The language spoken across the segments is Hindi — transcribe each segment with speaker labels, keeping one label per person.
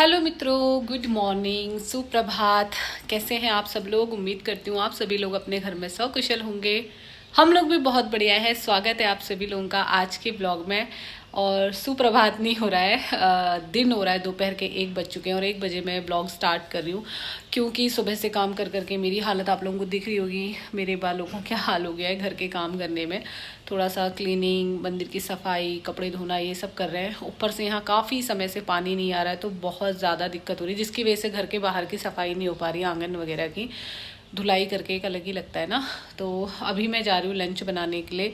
Speaker 1: हेलो मित्रों, गुड मॉर्निंग, सुप्रभात। कैसे हैं आप सब लोग? उम्मीद करती हूँ आप सभी लोग अपने घर में सकुशल होंगे। हम लोग भी बहुत बढ़िया है। स्वागत है आप सभी लोगों का आज के ब्लॉग में। और सुप्रभात नहीं हो रहा है, दिन हो रहा है। दोपहर के 1 बज चुके हैं और 1 बजे मैं ब्लॉग स्टार्ट कर रही हूँ, क्योंकि सुबह से काम कर करके मेरी हालत आप लोगों को दिख रही होगी। मेरे बालों का क्या हाल हो गया है घर के काम करने में। थोड़ा सा क्लीनिंग, मंदिर की सफाई, कपड़े धोना, ये सब कर रहे हैं। ऊपर से यहाँ काफ़ी समय से पानी नहीं आ रहा है, तो बहुत ज़्यादा दिक्कत हो रही है, जिसकी वजह से घर के बाहर की सफाई नहीं हो पा रही, आंगन वगैरह की। धुलाई करके एक अलग ही लगता है ना। तो अभी मैं जा रही हूँ लंच बनाने के लिए,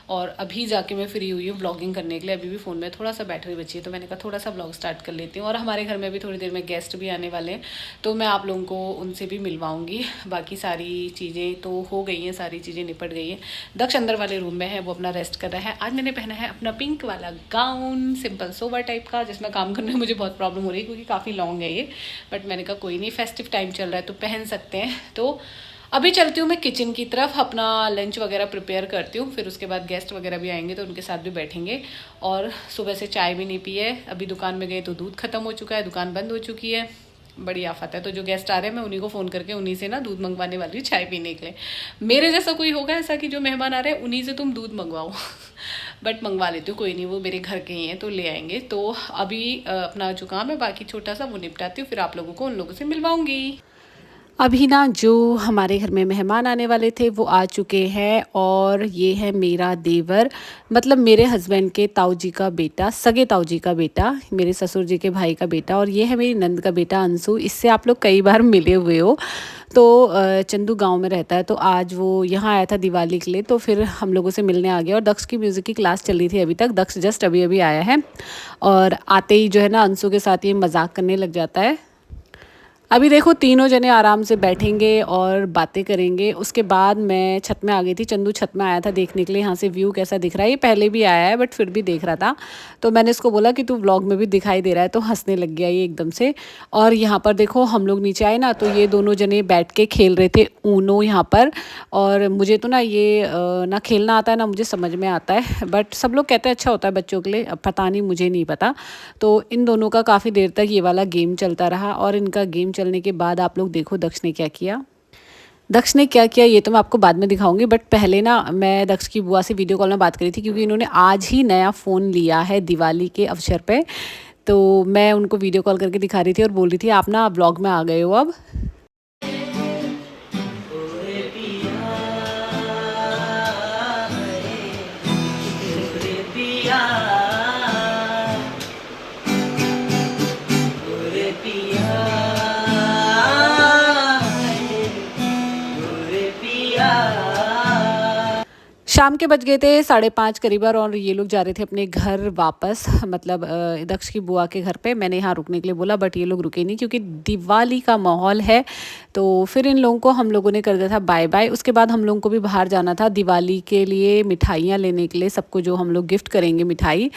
Speaker 1: और अभी जाके मैं फ्री हुई हूँ ब्लॉगिंग करने के लिए। अभी भी फ़ोन में थोड़ा सा बैटरी बची है, तो मैंने कहा थोड़ा सा ब्लॉग स्टार्ट कर लेती हूँ। और हमारे घर में भी थोड़ी देर में गेस्ट भी आने वाले हैं, तो मैं आप लोगों को उनसे भी मिलवाऊँगी। बाकी सारी चीज़ें तो हो गई हैं, सारी चीज़ें निपट गई हैं। दक्ष अंदर वाले रूम में है, वो अपना रेस्ट कर रहा है। आज मैंने पहना है अपना पिंक वाला गाउन, सिंपल सोबर टाइप का, जिसमें काम करने में मुझे बहुत प्रॉब्लम हो रही है, क्योंकि काफ़ी लॉन्ग है ये। बट मैंने कहा कोई नहीं, फेस्टिव टाइम चल रहा है तो पहन सकते हैं। तो अभी चलती हूँ मैं किचन की तरफ, अपना लंच वगैरह प्रिपेयर करती हूँ। फिर उसके बाद गेस्ट वगैरह भी आएंगे तो उनके साथ भी बैठेंगे। और सुबह से चाय भी नहीं पी है। अभी दुकान में गए तो दूध खत्म हो चुका है, दुकान बंद हो चुकी है। बड़ी आफत है। तो जो गेस्ट आ रहे हैं मैं उन्हीं को फ़ोन करके उन्हीं से ना दूध मंगवाने वाली हूँ चाय पीने के लिए। मेरे जैसा कोई होगा ऐसा कि जो मेहमान आ रहे हैं उन्हीं से तुम दूध मंगवाओ बट मंगवा लेती हूँ, कोई नहीं, वो मेरे घर के ही हैं तो ले आएंगे। तो अभी अपना जो काम है बाकी छोटा सा वो निपटाती हूँ, फिर आप लोगों को उन लोगों से मिलवाऊंगी। अभी ना जो हमारे घर में मेहमान आने वाले थे वो आ चुके हैं, और ये है मेरा देवर, मतलब मेरे हस्बैंड के ताऊ जी का बेटा, सगे ताऊ जी का बेटा, मेरे ससुर जी के भाई का बेटा। और ये है मेरी नंद का बेटा अंशु। इससे आप लोग कई बार मिले हुए हो। तो चंदू गांव में रहता है, तो आज वो यहाँ आया था दिवाली के लिए, तो फिर हम लोगों से मिलने आ गया। और दक्ष की म्यूज़िक की क्लास चल रही थी अभी तक। दक्ष जस्ट अभी अभी आया है, और आते ही जो है ना अंशु के साथ ये मजाक करने लग जाता है। अभी देखो तीनों जने आराम से बैठेंगे और बातें करेंगे। उसके बाद मैं छत में आ गई थी। चंदू छत में आया था देखने के लिए यहाँ से व्यू कैसा दिख रहा है। ये पहले भी आया है बट फिर भी देख रहा था, तो मैंने इसको बोला कि तू व्लॉग में भी दिखाई दे रहा है, तो हंसने लग गया ये एकदम से। और यहाँ पर देखो हम लोग नीचे आए ना, तो ये दोनों जने बैठ के खेल रहे थे ऊनो यहाँ पर। और मुझे तो ना ये ना खेलना आता है ना मुझे समझ में आता है, बट सब लोग कहते हैं अच्छा होता है बच्चों के लिए। अब पता नहीं, मुझे नहीं पता। तो इन दोनों का काफ़ी देर तक ये वाला गेम चलता रहा। और इनका गेम चलने के बाद आप लोग देखो दक्ष ने क्या किया। दक्ष ने क्या किया ये तो मैं आपको बाद में दिखाऊंगी, बट पहले ना मैं दक्ष की बुआ से वीडियो कॉल में बात करी थी, क्योंकि इन्होंने आज ही नया फ़ोन लिया है दिवाली के अवसर पे। तो मैं उनको वीडियो कॉल करके दिखा रही थी और बोल रही थी आप ना ब्लॉग में आ गए हो अब। शाम के बज गए थे 5:30 करीबन, और ये लोग जा रहे थे अपने घर वापस, मतलब दक्ष की बुआ के घर पे। मैंने यहाँ रुकने के लिए बोला बट ये लोग रुके नहीं, क्योंकि दिवाली का माहौल है। तो फिर इन लोगों को हम लोगों ने कर दिया था बाय बाय। उसके बाद हम लोगों को भी बाहर जाना था दिवाली के लिए मिठाइयाँ लेने के लिए, सबको जो हम लोग गिफ्ट करेंगे मिठाई।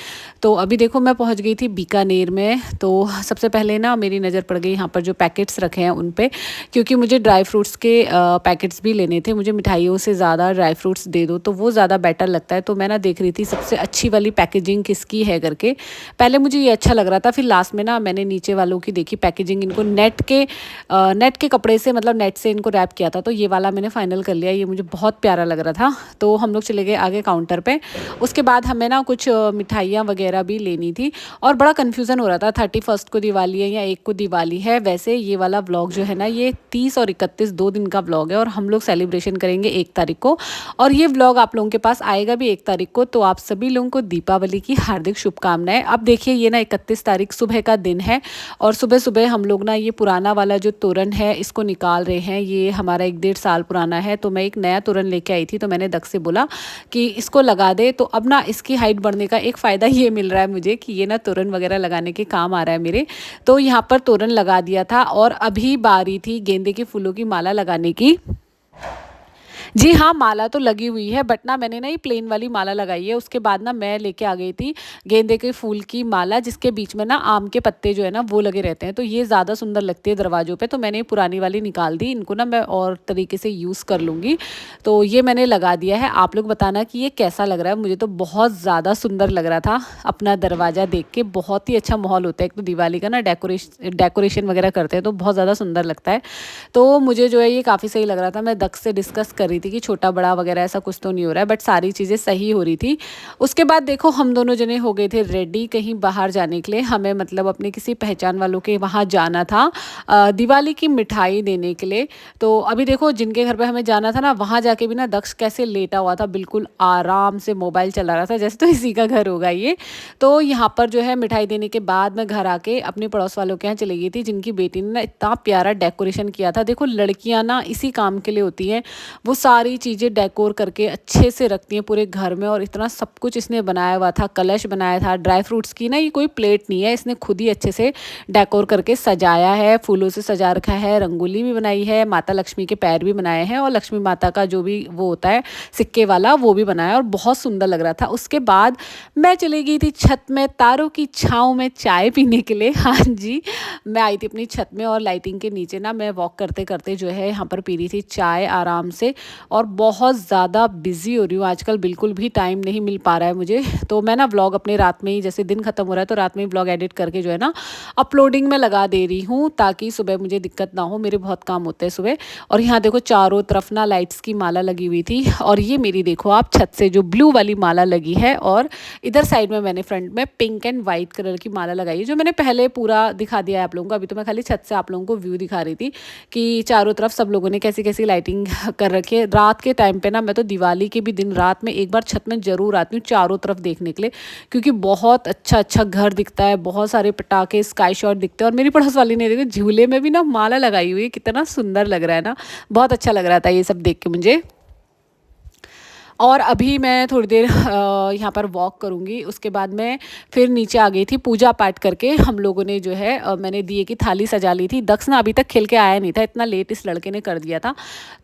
Speaker 1: तो अभी देखो मैं पहुँच गई थी बीकानेर में। तो सबसे पहले ना मेरी नज़र पड़ गई यहाँ पर जो पैकेट्स रखे हैं उन पर, क्योंकि मुझे ड्राई फ्रूट्स के पैकेट्स भी लेने थे। मुझे मिठाइयों से ज़्यादा ड्राई फ्रूट्स दे दो तो वो ज़्यादा बेटर लगता है। तो मैं ना देख रही थी सबसे अच्छी वाली पैकेजिंग किसकी है करके। पहले मुझे ये अच्छा लग रहा था, फिर लास्ट में ना मैंने नीचे वालों की देखी पैकेजिंग। इनको नेट के कपड़े से, मतलब नेट से इनको रैप किया था, तो ये वाला मैंने फाइनल कर लिया। ये मुझे बहुत प्यारा लग रहा था। तो हम लोग चले गए आगे काउंटर पे। उसके बाद हमें ना कुछ मिठाइयाँ वगैरह भी लेनी थी, और बड़ा कन्फ्यूज़न हो रहा था 31 को दिवाली है या 1 को दिवाली है। वैसे ये वाला व्लॉग जो है ना ये 30 और 31 2 दिन का व्लॉग है, और हम लोग सेलिब्रेशन करेंगे 1 तारीख को। और ये व्लॉग आप लोगों के पास आएगा भी 1 तारीख को। तो आप सभी लोगों को दीपावली की हार्दिक शुभकामनाएं। अब देखिए ये ना 31 तारीख सुबह का दिन है, और सुबह सुबह हम लोग ना ये पुराना वाला जो तोरण है इसको निकाल रहे हैं। ये हमारा 1 डेढ़ साल पुराना है। तो मैं एक नया तोरण लेके आई थी, तो मैंने दक्ष से बोला कि इसको लगा दे। तो अब ना इसकी हाइट बढ़ने का एक फ़ायदा ये मिल रहा है मुझे कि ये ना तोरण वगैरह लगाने के काम आ रहा है मेरे। तो यहाँ पर तोरण लगा दिया था, और अभी बारी थी गेंदे के फूलों की माला लगाने की। जी हाँ, माला तो लगी हुई है, बट ना मैंने ना ये प्लेन वाली माला लगाई है। उसके बाद ना मैं लेके आ गई थी गेंदे के फूल की माला, जिसके बीच में ना आम के पत्ते जो है ना वो लगे रहते हैं, तो ये ज़्यादा सुंदर लगती है दरवाज़ों पे। तो मैंने ये पुरानी वाली निकाल दी, इनको ना मैं और तरीके से यूज़ कर लूँगी। तो ये मैंने लगा दिया है। आप लोग बताना कि ये कैसा लग रहा है? मुझे तो बहुत ज़्यादा सुंदर लग रहा था अपना दरवाज़ा देख के। बहुत ही अच्छा माहौल होता है, एक तो दिवाली का ना डेकोरेशन वगैरह करते हैं तो बहुत ज़्यादा सुंदर लगता है। तो मुझे जो है ये काफ़ी सही लग रहा था। मैं दक्ष से डिस्कस कर रही थी कि छोटा बड़ा वगैरह ऐसा कुछ तो नहीं हो रहा है, बट सारी चीज़ें सही हो रही थी। उसके बाद देखो हम दोनों जने हो गए थे रेडी कहीं बाहर जाने के लिए। हमें मतलब अपने किसी पहचान वालों के वहाँ जाना था दिवाली की मिठाई देने के लिए। तो अभी देखो जिनके घर पे हमें जाना था ना, वहाँ जाके भी ना दक्ष कैसे लेटा हुआ था, बिल्कुल आराम से मोबाइल चला रहा था, जैसे तो इसी का घर होगा ये। तो यहाँ पर जो है मिठाई देने के बाद मैं घर आके अपने पड़ोस वालों के यहाँ चली गई थी, जिनकी बेटी ने ना इतना प्यारा डेकोरेशन किया था। देखो लड़कियाँ ना इसी काम के लिए होती हैं, वो सारी चीज़ें डेकोर करके अच्छे से रखती हैं पूरे घर में। और इतना सब कुछ इसने बनाया हुआ था, कलश बनाया था, ड्राई फ्रूट्स की ना ये कोई प्लेट नहीं है, इसने खुद ही अच्छे से डेकोर करके सजाया है, फूलों से सजा रखा है, रंगोली भी बनाई है, माता लक्ष्मी के पैर भी बनाए हैं, और लक्ष्मी माता का जो भी वो होता है सिक्के वाला वो भी बनाया, और बहुत सुंदर लग रहा था। उसके बाद मैं चली गई थी छत में तारों की छाँव में चाय पीने के लिए। हाँ जी, मैं आई थी अपनी छत में, और लाइटिंग के नीचे ना मैं वॉक करते करते जो है यहाँ पर पी रही थी चाय आराम से। और बहुत ज़्यादा बिजी हो रही हूँ आजकल, बिल्कुल भी टाइम नहीं मिल पा रहा है मुझे। तो मैं ना व्लॉग अपने रात में ही, जैसे दिन खत्म हो रहा है तो रात में ही व्लॉग एडिट करके जो है ना अपलोडिंग में लगा दे रही हूँ, ताकि सुबह मुझे दिक्कत ना हो। मेरे बहुत काम होते हैं सुबह। और यहाँ देखो चारों तरफ ना लाइट्स की माला लगी हुई थी, और ये मेरी देखो आप छत से जो ब्लू वाली माला लगी है, और इधर साइड में मैंने फ्रंट में पिंक एंड वाइट कलर की माला लगाई है, जो मैंने पहले पूरा दिखा दिया है आप लोगों को। अभी तो मैं खाली छत से आप लोगों को व्यू दिखा रही थी कि चारों तरफ सब लोगों ने कैसी कैसी लाइटिंग कर रखी है। रात के टाइम पे ना मैं तो दिवाली के भी दिन रात में एक बार छत में ज़रूर आती हूँ चारों तरफ देखने के लिए, क्योंकि बहुत अच्छा अच्छा घर दिखता है, बहुत सारे पटाखे स्काई शॉट दिखते हैं। और मेरी पड़ोस वाली ने देखो झूले में भी ना माला लगाई हुई है, कितना सुंदर लग रहा है ना, बहुत अच्छा लग रहा था ये सब देख के मुझे। और अभी मैं थोड़ी देर यहाँ पर वॉक करूँगी, उसके बाद मैं फिर नीचे आ गई थी। पूजा पाठ करके हम लोगों ने जो है मैंने दिए की थाली सजा ली थी। दक्ष ना अभी तक खेल के आया नहीं था, इतना लेट इस लड़के ने कर दिया था।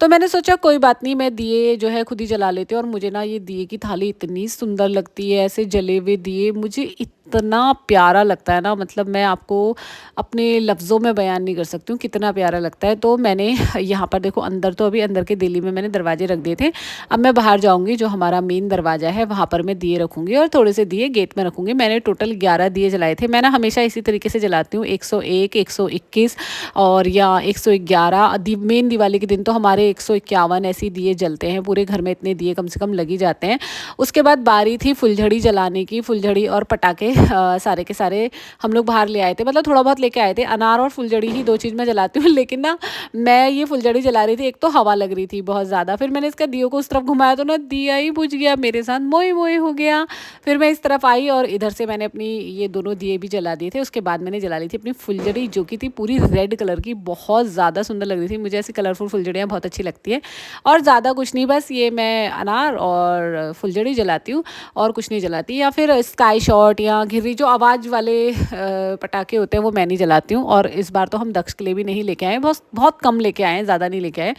Speaker 1: तो मैंने सोचा कोई बात नहीं, मैं दिए जो है खुद ही जला लेती हूँ। और मुझे ना ये दिए की थाली इतनी सुंदर लगती है, ऐसे जले हुए दिए मुझे इतना प्यारा लगता है ना, मतलब मैं आपको अपने लफ्ज़ों में बयान नहीं कर सकती हूँ कितना प्यारा लगता है। तो मैंने यहाँ पर देखो अंदर, तो अभी अंदर के दिल्ली में मैंने दरवाजे रख दिए थे। अब मैं बाहर जाऊँगी, जो हमारा मेन दरवाज़ा है वहाँ पर मैं दिए रखूँगी, और थोड़े से दिए गेट में रखूँगी। मैंने टोटल 11 दिए जलाए थे। मैं ना हमेशा इसी तरीके से जलाती हूँ, 101, 121 और या 111। मेन दिवाली के दिन तो हमारे 151 ऐसे दिए जलते हैं पूरे घर में, इतने दिए कम से कम लग ही जाते हैं। उसके बाद बारी थी फुलझड़ी जलाने की। फुलझड़ी और पटाखे सारे के सारे हम लोग बाहर ले आए थे, मतलब थोड़ा बहुत लेके आए थे। अनार और फुलझड़ी ही दो चीज़ मैं जलाती हूँ, लेकिन ना मैं ये फुलझड़ी जला रही थी, एक तो हवा लग रही थी बहुत ज़्यादा, फिर मैंने इसका दियो को उस तरफ घुमाया तो ना दिया ही बुझ गया मेरे साथ, मोए मोए हो गया। फिर मैं इस तरफ आई और इधर से मैंने अपनी ये दोनों दिए भी जला दिए थे। उसके बाद मैंने जला ली थी अपनी फुलझड़ी, जो कि थी पूरी रेड कलर की, बहुत ज़्यादा सुंदर लग रही थी। मुझे ऐसी कलरफुल फुलझड़ियाँ बहुत अच्छी लगती है। और ज़्यादा कुछ नहीं, बस ये मैं अनार और फुलझड़ी जलाती हूँ, और कुछ नहीं जलाती। या फिर स्काई शॉट या घिर्री, जो आवाज़ वाले पटाखे होते हैं, वो मैं नहीं जलाती हूँ। और इस बार तो हम दक्ष के लिए भी नहीं लेके आए, बहुत बहुत कम लेके आए हैं, ज़्यादा नहीं लेके आए।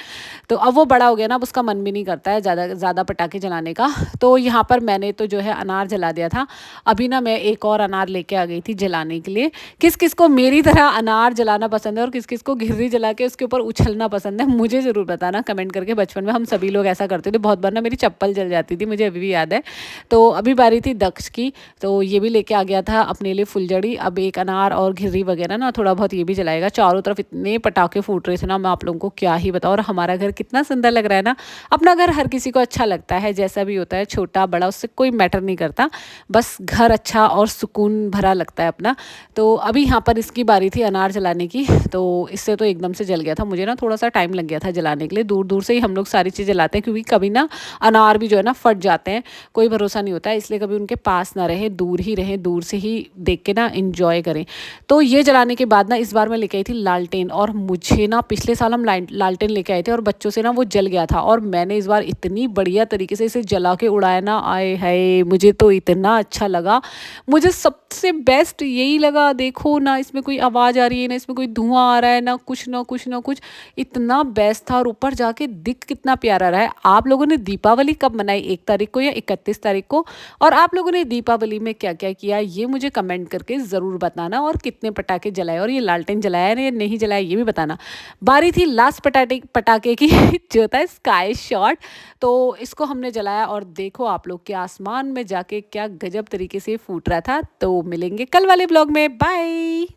Speaker 1: तो अब वो बड़ा हो गया ना, अब उसका मन भी नहीं करता है ज़्यादा ज़्यादा पटाखे जलाने का। तो यहाँ पर मैंने तो जो है अनार जला दिया था। अभी ना मैं एक और अनार लेके आ गई थी जलाने के लिए। किस किस को मेरी तरह अनार जलाना पसंद है और किस किस को घिर्री जला के उसके ऊपर उछलना पसंद है, मुझे ज़रूर बताना कमेंट करके। बचपन में हम सभी लोग ऐसा करते थे, बहुत बार ना मेरी चप्पल जल जाती थी, मुझे अभी भी याद है। तो अभी बारी थी दक्ष की, तो ये भी लेके आ गया था अपने लिए फुलझड़ी। अब एक अनार और घिर्री वगैरह ना थोड़ा बहुत ये भी जलाएगा। चारों तरफ इतने पटाखे फूट रहे थे ना, मैं आप लोगों को क्या ही बताऊँ। और हमारा घर कितना सुंदर लग रहा है ना। अपना घर हर किसी को अच्छा लगता है, जैसा भी होता है, छोटा बड़ा उससे कोई मैटर नहीं करता, बस घर अच्छा और सुकून भरा लगता है अपना। तो अभी यहाँ पर इसकी बारी थी अनार जलाने की, तो इससे तो एकदम से जल गया था। मुझे ना थोड़ा सा टाइम लग गया था जलाने के लिए, दूर दूर से ही हम लोग सारी चीज़ जलाते हैं, क्योंकि कभी ना अनार भी जो है ना फट जाते हैं, कोई भरोसा नहीं होता है, इसलिए कभी उनके पास ना रहे, दूर ही रहें, दूर से ही देख के ना इंजॉय करें। तो ये जलाने के बाद ना इस बार मैं लेके आई थी लालटेन, और मुझे ना पिछले साल हम लालटेन लेके आए थे और बच्चों से ना वो जल गया था, और मैंने इस बार इतनी बढ़िया तरीके से इसे जला के उड़ाया ना, आए हाय मुझे तो इतना अच्छा लगा। मुझे सबसे बेस्ट यही लगा, देखो ना इसमें कोई आवाज़ आ रही है, ना इसमें कोई धुआं आ रहा है, ना कुछ ना कुछ ना कुछ, इतना बेस्ट था। और ऊपर जाके दिख कितना प्यारा रहा है। आप लोगों ने दीपावली कब मनाई, 1 तारीख को या 31 तारीख को? और आप लोगों ने दीपावली में क्या क्या किया ये मुझे कमेंट करके ज़रूर बताना, और कितने पटाखे जलाए, और ये लालटेन जलाया या नहीं जलाया ये भी बताना। बारी थी लास्ट पटाखे पटाखे की जो होता है स्काई शॉट, तो इसको हमने जलाया, और देखो आप लोग के आसमान में जाके क्या गजब तरीके से फूट रहा था। तो मिलेंगे कल वाले ब्लॉग में, बाय।